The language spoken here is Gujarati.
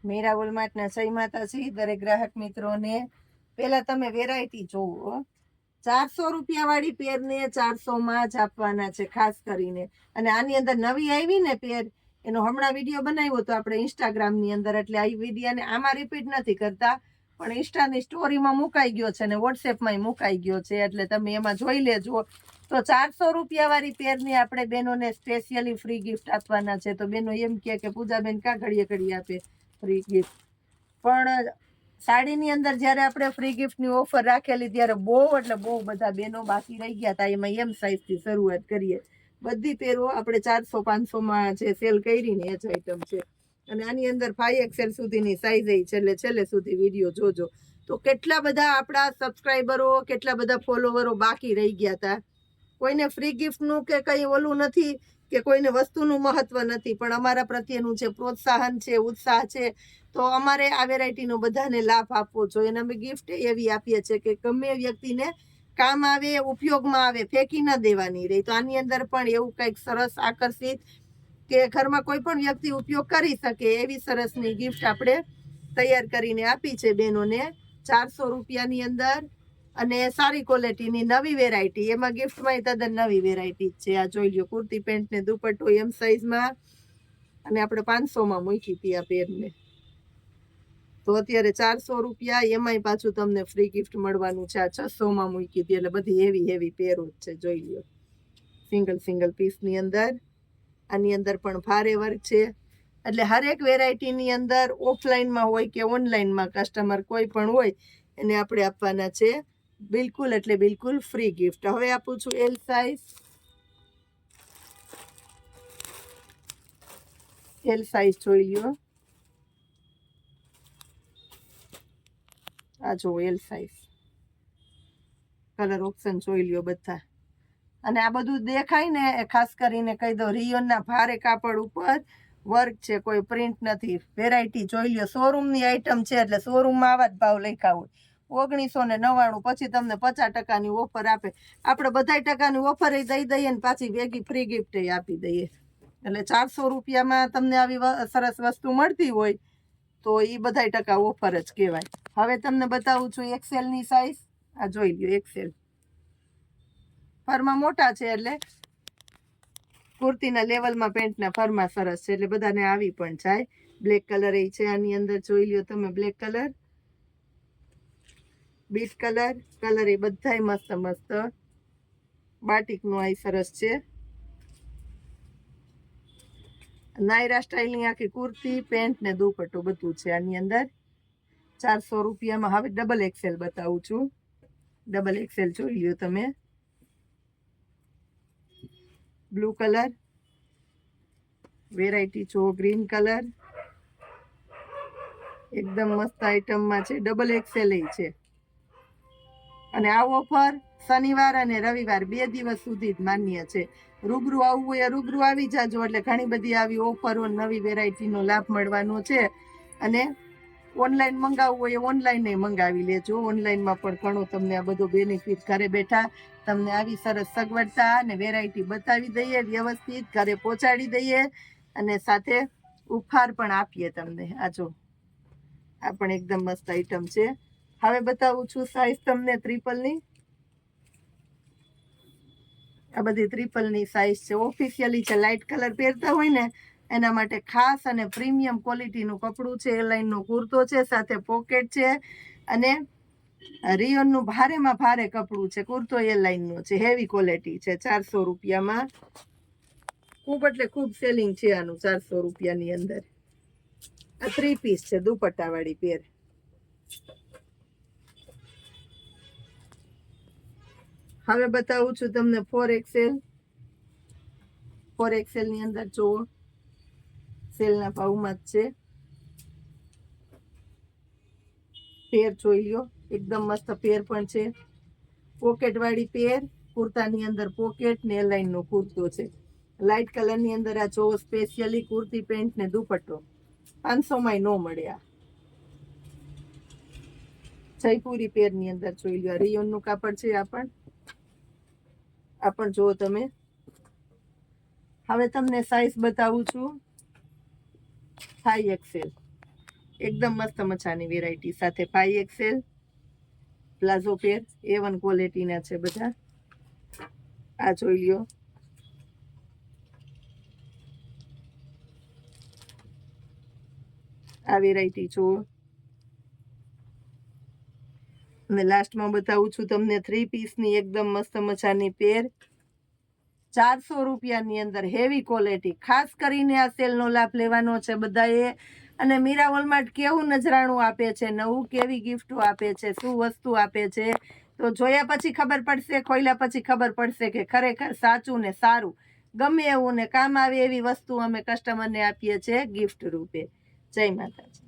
મીરા વોલમાર્ટના જય માતાજી દરેક ગ્રાહક મિત્રોને. પેલા તમે વેરાયટી જોવો. 400 રૂપિયા વાળી પેરને 400 માં જ આપવાના છે ખાસ કરીને. અને આની અંદર નવી આવી ને પેર, એનો હમણાં વિડીયો બનાવ્યો તો આપણે ઇન્સ્ટાગ્રામની અંદર, એટલે આ વિડીયોને આમાં રિપીટ નથી કરતા, પણ ઇન્સ્ટાની સ્ટોરીમાં મુકાઈ ગયો છે અને વોટ્સએપમાં મુકાઈ ગયો છે, એટલે તમે એમાં જોઈ લેજો. તો 400 રૂપિયા વાળી પેરની આપણે બહેનોને સ્પેશિયલી ફ્રી ગિફ્ટ આપવાના છે. તો બહેનો એમ કે પૂજાબેન કા ઘડીએ ઘડીએ આપે ફ્રી ગિફ્ટ, પણ સાડીની અંદર જ્યારે આપણે ફ્રી ગિફ્ટની ઓફર રાખેલી ત્યારે બહુ એટલે બહુ બધા બહેનો બાકી રહી ગયા હતા. એમાં એમ સાઇઝથી શરૂઆત કરીએ. બધી પેરો આપણે 400-500માં જે સેલ કરી ને એ જ આઈટમ છે. અને આની અંદર 5XL સુધીની સાઇઝ છે, એટલે છેલ્લે સુધી વિડીયો જોજો. તો કેટલા બધા આપણા સબસ્ક્રાઈબરો, કેટલા બધા ફોલોવરો બાકી રહી ગયા હતા. કોઈને ફ્રી ગિફ્ટનું કે કંઈ ઓલું નથી, કે કોઈને વસ્તુનું મહત્વ નથી, પણ અમારા પ્રત્યેનું જે પ્રોત્સાહન છે, ઉત્સાહ છે, તો અમારે આ વેરાયટીનો બધાને લાભ આપવો જોઈએ. અને અમે ગિફ્ટ એવી આપીએ છીએ કે ગમે વ્યક્તિને કામ આવે, ઉપયોગમાં આવે, ફેંકી ન દેવાની રહી. તો આની અંદર પણ એવું કંઈક સરસ આકર્ષિત કે ઘરમાં કોઈ પણ વ્યક્તિ ઉપયોગ કરી શકે એવી સરસની ગિફ્ટ આપણે તૈયાર કરીને આપી છે બહેનોને 400 રૂપિયાની અંદર. અને સારી ક્વોલિટીની નવી વેરાયટી, એમાં ગિફ્ટમાં તદ્દન નવી વેરાયટી છે. આ જોઈ લો, કુર્તી પેન્ટ ને દુપટ્ટો એમ સાઇઝમાં, અને આપણે 500માં મૂકી હતી આ પેરને. તો અત્યારે 400 રૂપિયા, એમાંય પાછું તમને ફ્રી ગિફ્ટ મળવાનું છે. આ 600માં મૂકી હતી, એટલે બધી હેવી પેરો જ છે. જોઈ લો, સિંગલ પીસની અંદર. આની અંદર પણ ભારે વર્ક છે. એટલે હરેક વેરાયટીની અંદર ઓફલાઈનમાં હોય કે ઓનલાઈનમાં કસ્ટમર કોઈ પણ હોય એને આપણે આપવાના છે બિલકુલ એટલે બિલકુલ ફ્રી ગિફ્ટ. હવે આપું છું એલ સાઇઝ. એલ સાઇઝ જોઈ લો. આ જો એલ સાઇઝ, કલર ઓપ્શન જોઈ લ્યો બધા. અને આ બધું દેખાય ને એ ખાસ કરીને કહી દો, રિયોનના ભારે કાપડ ઉપર વર્ક છે, કોઈ પ્રિન્ટ નથી. વેરાયટી જોઈ લ્યો. શોરૂમની આઈટમ છે, એટલે શોરૂમમાં આવા જ ભાવ લખ્યા હોય. 1999, પછી તમને 50%ની ઓફર આપે. આપણે બધા ટકાની ઓફર દઈ દઈએ ને પાછી ભેગી ફ્રી ગિફ્ટ આપી દઈએ. એટલે 400 રૂપિયામાં તમને આવી સરસ વસ્તુ મળતી હોય તો એ બધા ટકા ઓફર જ કહેવાય. હવે તમને બતાવું છું એક્સેલની સાઇઝ. આ જોઈ લ્યો એક્સેલ. ફરમાં મોટા છે, એટલે કુર્તીના લેવલમાં પેન્ટના ફરમાં સરસ છે, એટલે બધાને આવી પણ જાય. બ્લેક કલર એ છે આની અંદર, જોઈ લ્યો તમે. બ્લેક કલર, બીટ કલર એ બધાય મસ્ત બાટિકનું આ સરસ છે. નાયરા સ્ટાઇલની આખી કુર્તી, પેન્ટ ને દુપટ્ટો બધું છે આની અંદર 400 રૂપિયામાં. હવે ડબલ એક્સેલ બતાવું છું. ડબલ એક્સેલ જોઈ લ્યો તમે. બ્લુ કલર, વેરાયટી જો ગ્રીન કલર, એકદમ મસ્ત આઈટમમાં છે. ડબલ એક્સેલ છે. અને આ ઓફર શનિવાર અને રવિવાર 2 દિવસ સુધી જ માન્ય છે. રૂબરૂ આવવું હોય રૂબરૂ આવી જાજો, એટલે ઘણી બધી આવી ઓફરો, નવી વેરાયટીનો લાભ મળવાનો છે. અને ઓનલાઈન મંગાવવું હોય ઓનલાઈન મંગાવી લેજો. ઓનલાઈનમાં પણ ઘણો તમને આ બધો બેનિફિટ, ઘરે બેઠા તમને આવી સરસ સગવડતા અને વેરાયટી બતાવી દઈએ, વ્યવસ્થિત ઘરે પહોંચાડી દઈએ, અને સાથે ઉપહાર પણ આપીએ તમને. આ જો, આ પણ એકદમ મસ્ત આઈટમ છે. હવે બતાવું છું સાઈઝ તમને ટ્રિપલની. આ બધી ટ્રિપલની સાઈઝ છે. ઓફિશિયલી છે. લાઇટ કલર પહેરતા હોય ને એના માટે ખાસ અને પ્રીમિયમ ક્વોલિટીનું કપડું છે. એરલાઇનનો કુર્તો છે, સાથે પોકેટ છે, અને રિયોનનું ભારેમાં ભારે કપડું છે. કુર્તો એરલાઇનનો છે, હેવી ક્વોલિટી છે. 400 રૂપિયામાં ખૂબ એટલે ખૂબ સેલિંગ છે આનું. 400 રૂપિયાની અંદર આ 3 પીસ છે, દુપટ્ટાવાળી પેર. હવે બતાવું છું તમને 4XL. 4XL ની અંદર જુઓ, સેલના ભાવમાં જ છે. પેર જોઈ લ્યો, એકદમ મસ્ત પેર પણ છે. પોકેટ વાળી પેર, કુર્તાની અંદર પોકેટ ને એરલાઇન નો કુર્તો છે. લાઇટ કલર ની અંદર આ જોવો, સ્પેશિયલી કુર્તી પેન્ટ ને દુપટ્ટો 500માં નો મળે. આ જયપુરી પેર ની અંદર જોઈ લો. રિયોન નું કાપડ છે. આ પણ જુઓ તમે. હવે તમને સાઈઝ બતાવું છું 5XL. એકદમ મસ્ત મજાની વેરાયટી સાથે 5XL પ્લાઝો પેર A1 ક્વોલિટીના છે બધા. આ જોઈ લ્યો. આ વેરાયટી જુઓ. અને લાસ્ટમાં બતાવું છું તમને 3 પીસની એકદમ મસ્ત મજાની પેર 400 રૂપિયાની અંદર હેવી ક્વોલિટી. ખાસ કરીને આ સેલનો લાભ લેવાનો છે બધાએ. અને મીરા વોલમાર્ટ કેવું નજરાણું આપે છે, નવું કેવી ગિફ્ટો આપે છે, શું વસ્તુ આપે છે, તો જોયા પછી ખબર પડશે, ખોલ્યા પછી ખબર પડશે કે ખરેખર સાચું ને સારું ગમે એવું ને કામ આવે એવી વસ્તુ અમે કસ્ટમરને આપીએ છીએ ગિફ્ટ રૂપે. જય માતાજી.